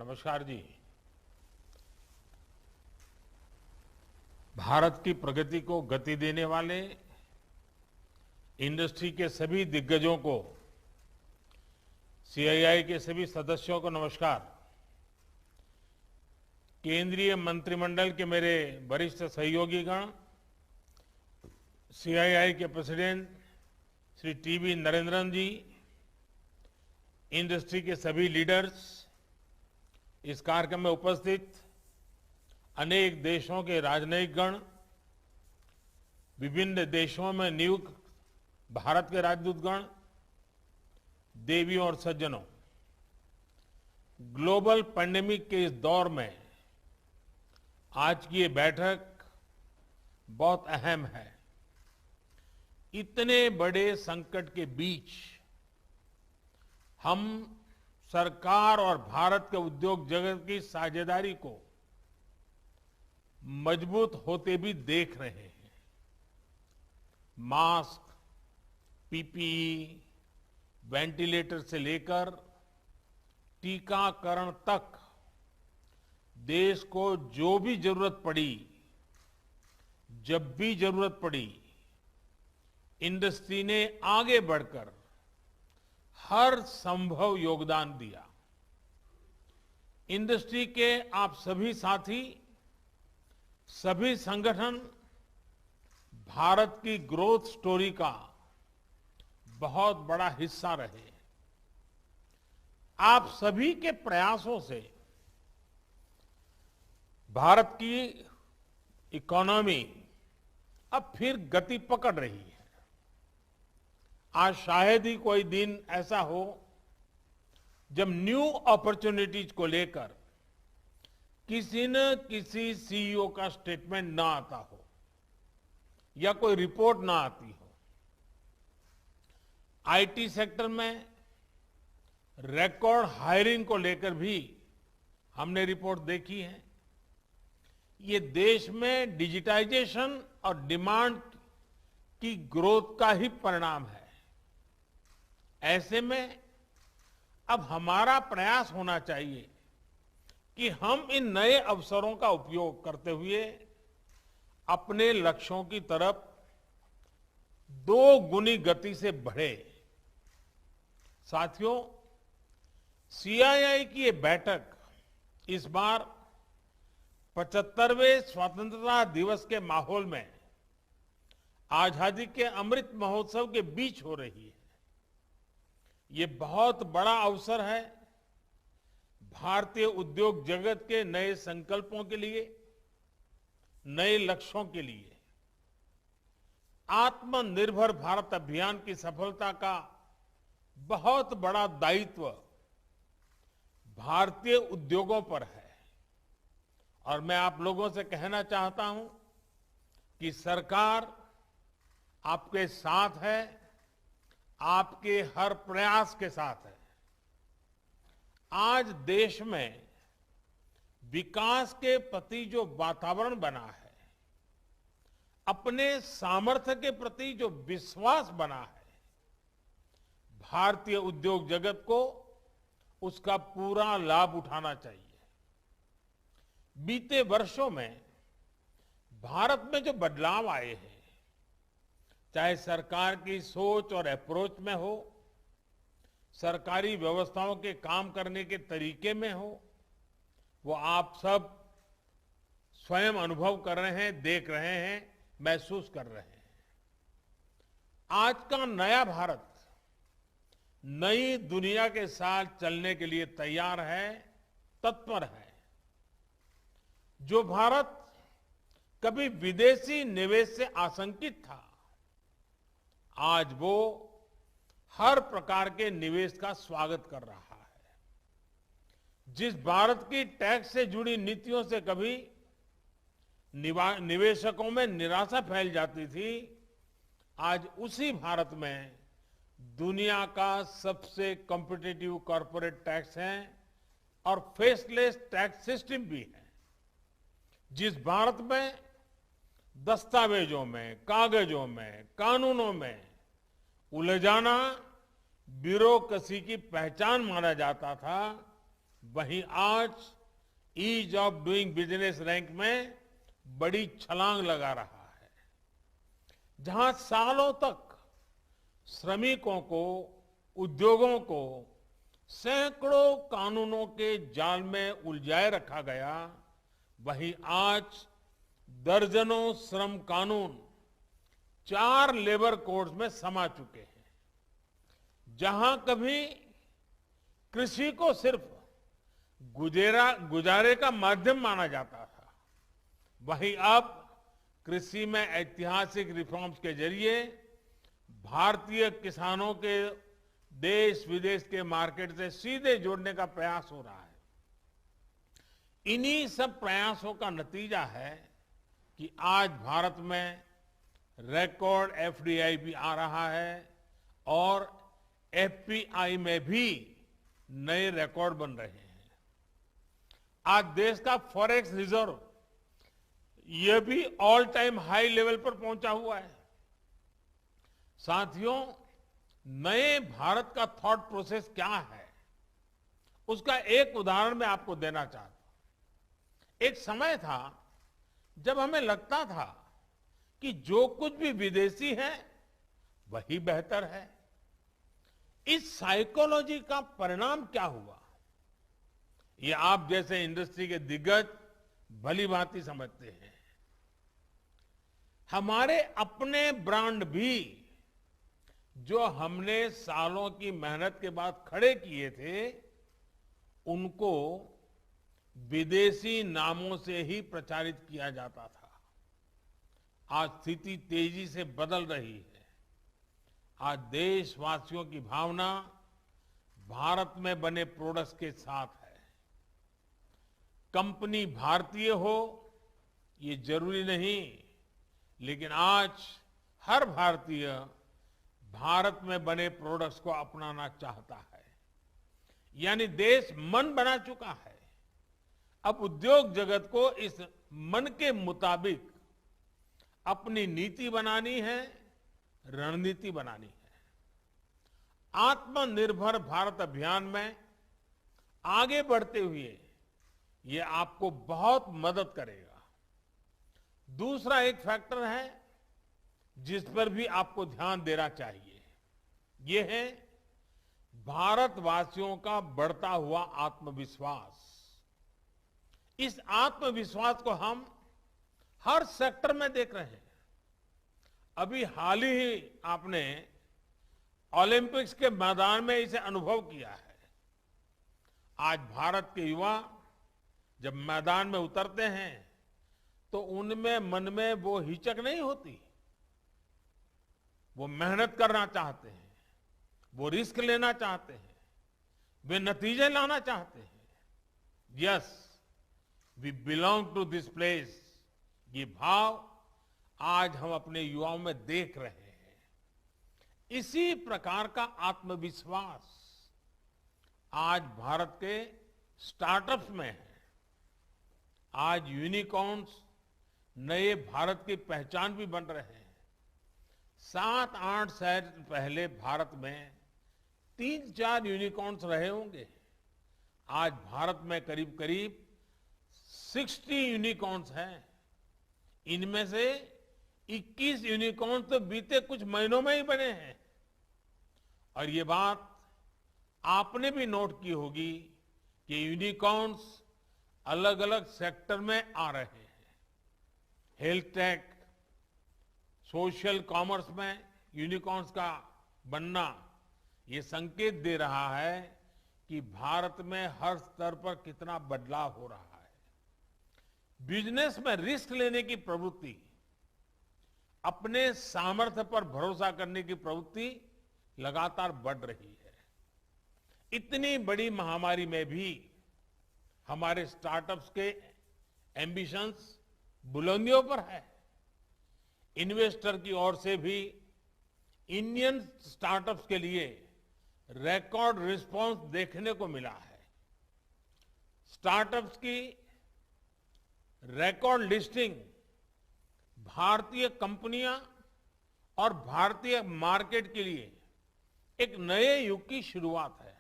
नमस्कार जी। भारत की प्रगति को गति देने वाले इंडस्ट्री के सभी दिग्गजों को, सीआईआई के सभी सदस्यों को नमस्कार। केंद्रीय मंत्रिमंडल के मेरे वरिष्ठ सहयोगीगण, सीआईआई के प्रेसिडेंट श्री टीवी नरेंद्रन जी, इंडस्ट्री के सभी लीडर्स, इस कार्यक्रम में उपस्थित अनेक देशों के राजनयिक गण, विभिन्न देशों में नियुक्त भारत के राजदूतगण, देवियों और सज्जनों, ग्लोबल पैंडेमिक के इस दौर में आज की ये बैठक बहुत अहम है। इतने बड़े संकट के बीच हम सरकार और भारत के उद्योग जगत की साझेदारी को मजबूत होते भी देख रहे हैं। मास्क, पीपीई, वेंटिलेटर से लेकर टीकाकरण तक देश को जो भी जरूरत पड़ी, जब भी जरूरत पड़ी, इंडस्ट्री ने आगे बढ़कर हर संभव योगदान दिया। इंडस्ट्री के आप सभी साथी, सभी संगठन भारत की ग्रोथ स्टोरी का बहुत बड़ा हिस्सा रहे। आप सभी के प्रयासों से भारत की इकोनॉमी अब फिर गति पकड़ रही है। आज शायद ही कोई दिन ऐसा हो जब न्यू अपॉर्चुनिटीज को लेकर किसी न किसी सीईओ का स्टेटमेंट ना आता हो या कोई रिपोर्ट ना आती हो। आईटी सेक्टर में रिकॉर्ड हायरिंग को लेकर भी हमने रिपोर्ट देखी है। ये देश में डिजिटाइजेशन और डिमांड की ग्रोथ का ही परिणाम है। ऐसे में अब हमारा प्रयास होना चाहिए कि हम इन नए अवसरों का उपयोग करते हुए अपने लक्ष्यों की तरफ 2 गुनी गति से बढ़े। साथियों, सीआईआई की ये बैठक इस बार 75वें स्वतंत्रता दिवस के माहौल में आजादी के अमृत महोत्सव के बीच हो रही है। ये बहुत बड़ा अवसर है भारतीय उद्योग जगत के नए संकल्पों के लिए, नए लक्ष्यों के लिए। आत्मनिर्भर भारत अभियान की सफलता का बहुत बड़ा दायित्व भारतीय उद्योगों पर है। और मैं आप लोगों से कहना चाहता हूं कि सरकार आपके साथ है, आपके हर प्रयास के साथ है। आज देश में विकास के प्रति जो वातावरण बना है, अपने सामर्थ्य के प्रति जो विश्वास बना है, भारतीय उद्योग जगत को उसका पूरा लाभ उठाना चाहिए। बीते वर्षों में भारत में जो बदलाव आए हैं, चाहे सरकार की सोच और अप्रोच में हो, सरकारी व्यवस्थाओं के काम करने के तरीके में हो, वो आप सब स्वयं अनुभव कर रहे हैं, देख रहे हैं, महसूस कर रहे हैं। आज का नया भारत नई दुनिया के साथ चलने के लिए तैयार है, तत्पर है। जो भारत कभी विदेशी निवेश से आशंकित था, आज वो हर प्रकार के निवेश का स्वागत कर रहा है। जिस भारत की टैक्स से जुड़ी नीतियों से कभी निवेशकों में निराशा फैल जाती थी, आज उसी भारत में दुनिया का सबसे कॉम्पिटिटिव कॉर्पोरेट टैक्स है और फेसलेस टैक्स सिस्टम भी है। जिस भारत में दस्तावेजों में, कागजों में, कानूनों में उलझाना ब्यूरोक्रेसी की पहचान माना जाता था, वहीं आज ease of doing business rank में बड़ी छलांग लगा रहा है। जहां सालों तक श्रमिकों को, उद्योगों को सैकड़ों कानूनों के जाल में उलझाए रखा गया, वहीं आज दर्जनों श्रम कानून 4 लेबर कोड्स में समा चुके हैं। जहां कभी कृषि को सिर्फ गुजारे का माध्यम माना जाता था, वहीं अब कृषि में ऐतिहासिक रिफॉर्म्स के जरिए भारतीय किसानों के देश विदेश के मार्केट से सीधे जोड़ने का प्रयास हो रहा है। इन्हीं सब प्रयासों का नतीजा है कि आज भारत में रिकॉर्ड एफडीआई भी आ रहा है और एफपीआई में भी नए रिकॉर्ड बन रहे हैं। आज देश का फॉरेक्स रिजर्व यह भी ऑल टाइम हाई लेवल पर पहुंचा हुआ है। साथियों, नए भारत का थॉट प्रोसेस क्या है, उसका एक उदाहरण मैं आपको देना चाहता हूं। एक समय था जब हमें लगता था कि जो कुछ भी विदेशी है वही बेहतर है। इस साइकोलॉजी का परिणाम क्या हुआ, ये आप जैसे इंडस्ट्री के दिग्गज भली भांति समझते हैं। हमारे अपने ब्रांड भी जो हमने सालों की मेहनत के बाद खड़े किए थे, उनको विदेशी नामों से ही प्रचारित किया जाता था। आज स्थिति तेजी से बदल रही है। आज देशवासियों की भावना भारत में बने प्रोडक्ट्स के साथ है। कंपनी भारतीय हो ये जरूरी नहीं, लेकिन आज हर भारतीय भारत में बने प्रोडक्ट्स को अपनाना चाहता है। यानी देश मन बना चुका है। अब उद्योग जगत को इस मन के मुताबिक अपनी नीति बनानी है, रणनीति बनानी है। आत्मनिर्भर भारत अभियान में आगे बढ़ते हुए ये आपको बहुत मदद करेगा। दूसरा एक फैक्टर है जिस पर भी आपको ध्यान देना चाहिए, ये है भारतवासियों का बढ़ता हुआ आत्मविश्वास। इस आत्मविश्वास को हम हर सेक्टर में देख रहे हैं। अभी हाल ही आपने ओलंपिक्स के मैदान में इसे अनुभव किया है। आज भारत के युवा जब मैदान में उतरते हैं तो उनमें मन में वो हिचक नहीं होती। वो मेहनत करना चाहते हैं, वो रिस्क लेना चाहते हैं, वे नतीजे लाना चाहते हैं। Yes, we belong to this place, ये भाव आज हम अपने युवाओं में देख रहे हैं। इसी प्रकार का आत्मविश्वास आज भारत के स्टार्टअप्स में है। आज यूनिकॉर्न्स नए भारत की पहचान भी बन रहे हैं। 7-8 साल पहले भारत में 3-4 यूनिकॉर्न्स रहे होंगे। आज भारत में करीब करीब 60 यूनिकॉर्न्स हैं। इनमें से 21 यूनिकॉर्न्स तो बीते कुछ महीनों में ही बने हैं। और ये बात आपने भी नोट की होगी कि यूनिकॉर्न्स अलग अलग सेक्टर में आ रहे हैं। हेल्थ टेक, सोशल कॉमर्स में यूनिकॉर्न्स का बनना ये संकेत दे रहा है कि भारत में हर स्तर पर कितना बदलाव हो रहा है। बिजनेस में रिस्क लेने की प्रवृत्ति, अपने सामर्थ्य पर भरोसा करने की प्रवृत्ति लगातार बढ़ रही है। इतनी बड़ी महामारी में भी हमारे स्टार्टअप्स के एम्बिशंस बुलंदियों पर है। इन्वेस्टर की ओर से भी इंडियन स्टार्टअप्स के लिए रिकॉर्ड रिस्पांस देखने को मिला है। स्टार्टअप्स की रिकॉर्ड लिस्टिंग भारतीय कंपनियां और भारतीय मार्केट के लिए एक नए युग की शुरुआत है।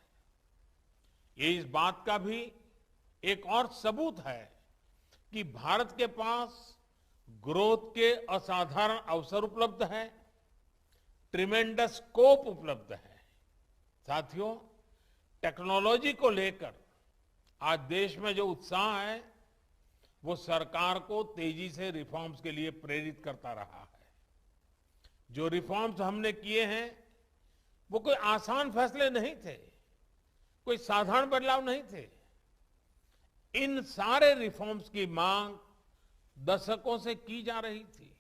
ये इस बात का भी एक और सबूत है कि भारत के पास ग्रोथ के असाधारण अवसर उपलब्ध है, ट्रिमेंडस स्कोप उपलब्ध है। साथियों, टेक्नोलॉजी को लेकर आज देश में जो उत्साह है वो सरकार को तेजी से रिफॉर्म्स के लिए प्रेरित करता रहा है। जो रिफॉर्म्स हमने किए हैं वो कोई आसान फैसले नहीं थे, कोई साधारण बदलाव नहीं थे। इन सारे रिफॉर्म्स की मांग दशकों से की जा रही थी।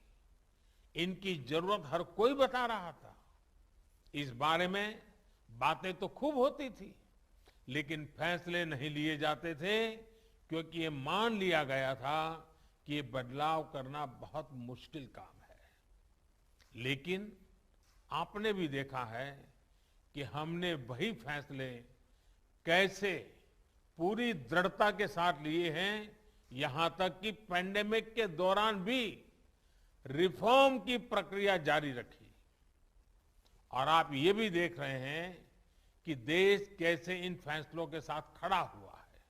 इनकी जरूरत हर कोई बता रहा था। इस बारे में बातें तो खूब होती थी, लेकिन फैसले नहीं लिए जाते थे क्योंकि ये मान लिया गया था कि ये बदलाव करना बहुत मुश्किल काम है। लेकिन आपने भी देखा है कि हमने वही फैसले कैसे पूरी दृढ़ता के साथ लिए हैं, यहां तक कि पैंडेमिक के दौरान भी रिफॉर्म की प्रक्रिया जारी रखी। और आप ये भी देख रहे हैं कि देश कैसे इन फैसलों के साथ खड़ा हुआ है।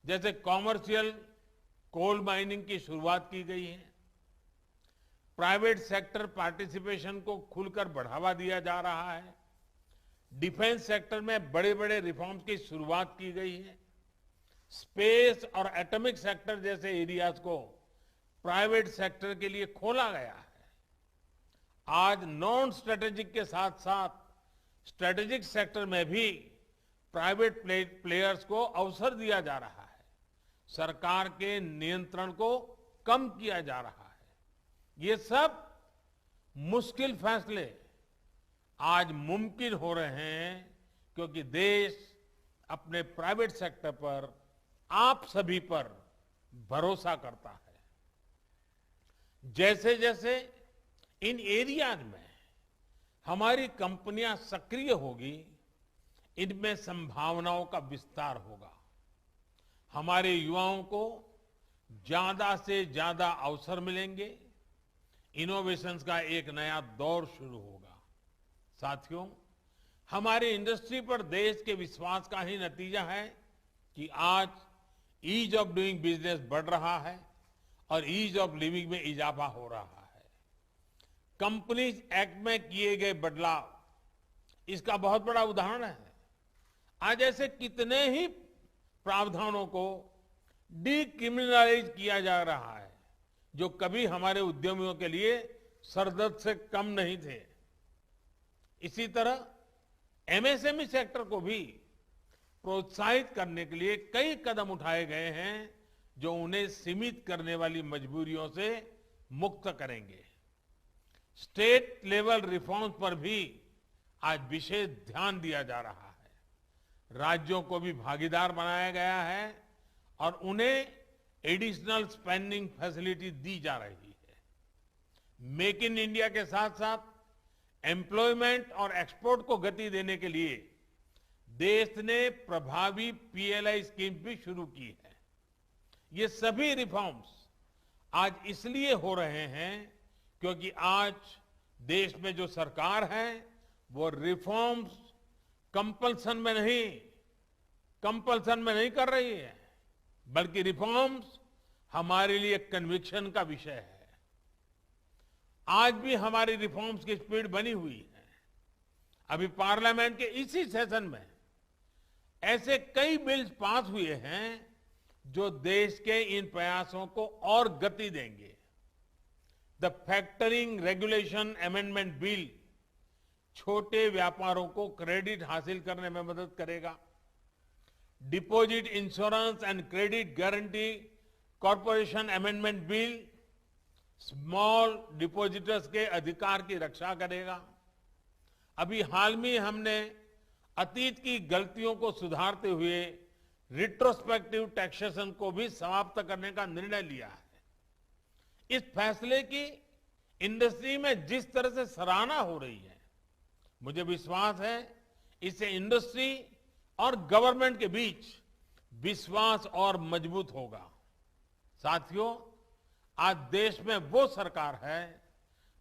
जैसे कॉमर्शियल कोल माइनिंग की शुरुआत की गई है, प्राइवेट सेक्टर पार्टिसिपेशन को खुलकर बढ़ावा दिया जा रहा है, डिफेंस सेक्टर में बड़े बड़े रिफॉर्म्स की शुरुआत की गई है, स्पेस और एटॉमिक सेक्टर जैसे एरियाज को प्राइवेट सेक्टर के लिए खोला गया है। आज नॉन स्ट्रेटेजिक के साथ साथ स्ट्रेटेजिक सेक्टर में भी प्राइवेट प्लेयर्स को अवसर दिया जा रहा है। सरकार के नियंत्रण को कम किया जा रहा है। ये सब मुश्किल फैसले आज मुमकिन हो रहे हैं क्योंकि देश अपने प्राइवेट सेक्टर पर, आप सभी पर भरोसा करता है। जैसे जैसे इन एरियाज में हमारी कंपनियां सक्रिय होगी, इनमें संभावनाओं का विस्तार होगा। हमारे युवाओं को ज्यादा से ज्यादा अवसर मिलेंगे, इनोवेशंस का एक नया दौर शुरू होगा। साथियों, हमारी इंडस्ट्री पर देश के विश्वास का ही नतीजा है कि आज ईज ऑफ डूइंग बिजनेस बढ़ रहा है और ईज ऑफ लिविंग में इजाफा हो रहा है। कंपनीज एक्ट में किए गए बदलाव इसका बहुत बड़ा उदाहरण है। आज ऐसे कितने ही प्रावधानों को डीक्रिमिनलाइज किया जा रहा है जो कभी हमारे उद्यमियों के लिए सरदर्द से कम नहीं थे। इसी तरह एमएसएमई सेक्टर को भी प्रोत्साहित करने के लिए कई कदम उठाए गए हैं जो उन्हें सीमित करने वाली मजबूरियों से मुक्त करेंगे। स्टेट लेवल रिफॉर्म्स पर भी आज विशेष ध्यान दिया जा रहा है। राज्यों को भी भागीदार बनाया गया है और उन्हें एडिशनल स्पेंडिंग फैसिलिटी दी जा रही है। मेक इन इंडिया के साथ साथ एम्प्लॉयमेंट और एक्सपोर्ट को गति देने के लिए देश ने प्रभावी पीएलआई स्कीम भी शुरू की है। ये सभी रिफॉर्म्स आज इसलिए हो रहे हैं क्योंकि आज देश में जो सरकार है वो रिफॉर्म्स कंपल्सन में नहीं कर रही है, बल्कि रिफॉर्म्स हमारे लिए कन्विक्शन का विषय है। आज भी हमारी रिफॉर्म्स की स्पीड बनी हुई है। अभी पार्लियामेंट के इसी सेशन में ऐसे कई बिल्स पास हुए हैं जो देश के इन प्रयासों को और गति देंगे। The factoring regulation amendment bill छोटे व्यापारों को क्रेडिट हासिल करने में मदद करेगा। Deposit insurance and credit guarantee corporation amendment bill small depositors के अधिकार की रक्षा करेगा। अभी हाल में हमने अतीत की गलतियों को सुधारते हुए रिट्रोस्पेक्टिव टैक्सेशन को भी समाप्त करने का निर्णय लिया है। इस फैसले की इंडस्ट्री में जिस तरह से सराहना हो रही है, मुझे विश्वास है इससे इंडस्ट्री और गवर्नमेंट के बीच विश्वास और मजबूत होगा। साथियों, आज देश में वो सरकार है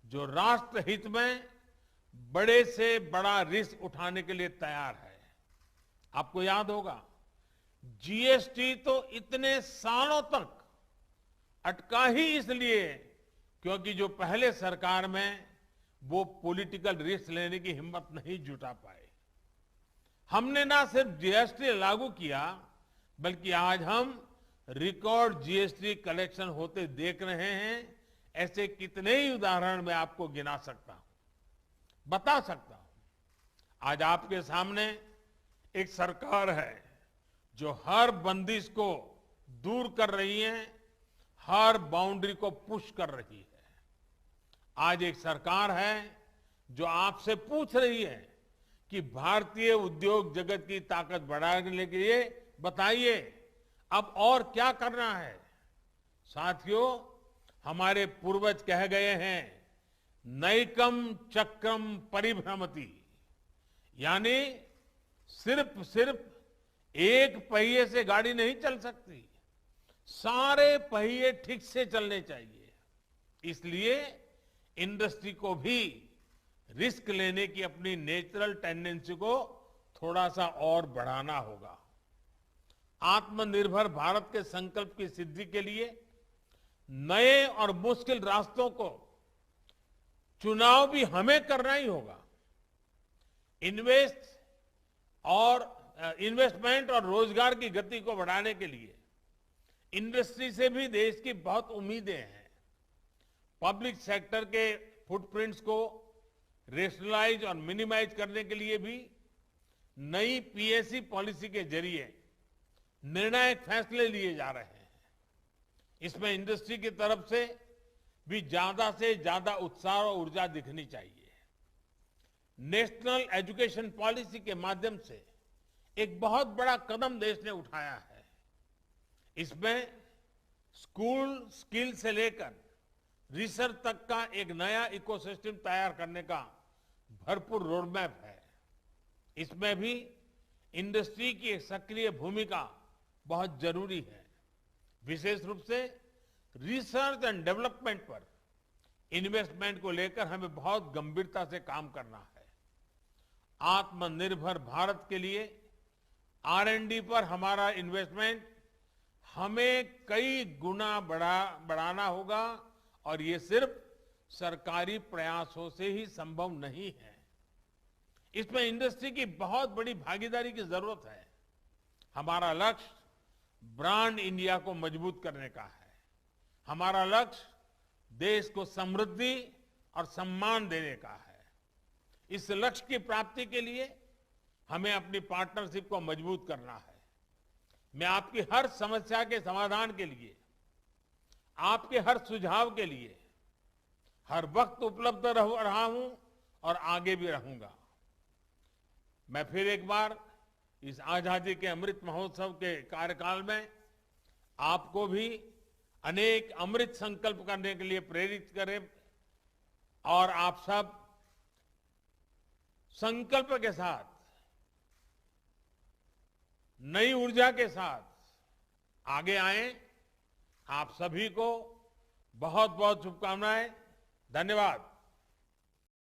जो राष्ट्र हित में बड़े से बड़ा रिस्क उठाने के लिए तैयार है। आपको याद होगा, जीएसटी तो इतने सालों तक अटका ही इसलिए क्योंकि जो पहले सरकार में वो पॉलिटिकल रिस्क लेने की हिम्मत नहीं जुटा पाए। हमने ना सिर्फ जीएसटी लागू किया, बल्कि आज हम रिकॉर्ड जीएसटी कलेक्शन होते देख रहे हैं। ऐसे कितने ही उदाहरण मैं आपको गिना सकता हूं, बता सकता हूं। आज आपके सामने एक सरकार है जो हर बंदिश को दूर कर रही है, हर बाउंड्री को पुश कर रही है। आज एक सरकार है जो आपसे पूछ रही है कि भारतीय उद्योग जगत की ताकत बढ़ाने के लिए बताइए अब और क्या करना है। साथियों, हमारे पूर्वज कह गए हैं, नैकम चक्रम परिभ्रमति, यानी सिर्फ एक पहिए से गाड़ी नहीं चल सकती, सारे पहिए ठीक से चलने चाहिए। इसलिए इंडस्ट्री को भी रिस्क लेने की अपनी नेचुरल टेंडेंसी को थोड़ा सा और बढ़ाना होगा। आत्मनिर्भर भारत के संकल्प की सिद्धि के लिए नए और मुश्किल रास्तों को चुनाव भी हमें करना ही होगा। इन्वेस्टमेंट और रोजगार की गति को बढ़ाने के लिए इंडस्ट्री से भी देश की बहुत उम्मीदें हैं। पब्लिक सेक्टर के फुटप्रिंट्स को रेशनलाइज और मिनिमाइज करने के लिए भी नई पीएससी पॉलिसी के जरिए निर्णायक फैसले लिए जा रहे हैं। इसमें इंडस्ट्री की तरफ से भी ज्यादा से ज्यादा उत्साह और ऊर्जा दिखनी चाहिए। नेशनल एजुकेशन पॉलिसी के माध्यम से एक बहुत बड़ा कदम देश ने उठाया है। इसमें स्कूल स्किल से लेकर रिसर्च तक का एक नया इकोसिस्टम तैयार करने का भरपूर रोडमैप है। इसमें भी इंडस्ट्री की एक सक्रिय भूमिका बहुत जरूरी है। विशेष रूप से रिसर्च एंड डेवलपमेंट पर इन्वेस्टमेंट को लेकर हमें बहुत गंभीरता से काम करना है। आत्मनिर्भर भारत के लिए R&D पर हमारा इन्वेस्टमेंट हमें कई गुना बढ़ाना होगा और ये सिर्फ सरकारी प्रयासों से ही संभव नहीं है। इसमें इंडस्ट्री की बहुत बड़ी भागीदारी की जरूरत है। हमारा लक्ष्य ब्रांड इंडिया को मजबूत करने का है। हमारा लक्ष्य देश को समृद्धि और सम्मान देने का है। इस लक्ष्य की प्राप्ति के लिए हमें अपनी पार्टनरशिप को मजबूत करना है। मैं आपकी हर समस्या के समाधान के लिए, आपके हर सुझाव के लिए हर वक्त उपलब्ध रहा हूं और आगे भी रहूंगा। मैं फिर एक बार इस आजादी के अमृत महोत्सव के कार्यकाल में आपको भी अनेक अमृत संकल्प करने के लिए प्रेरित करें और आप सब संकल्प के साथ, नई ऊर्जा के साथ आगे आए। आप सभी को बहुत बहुत शुभकामनाएं। धन्यवाद।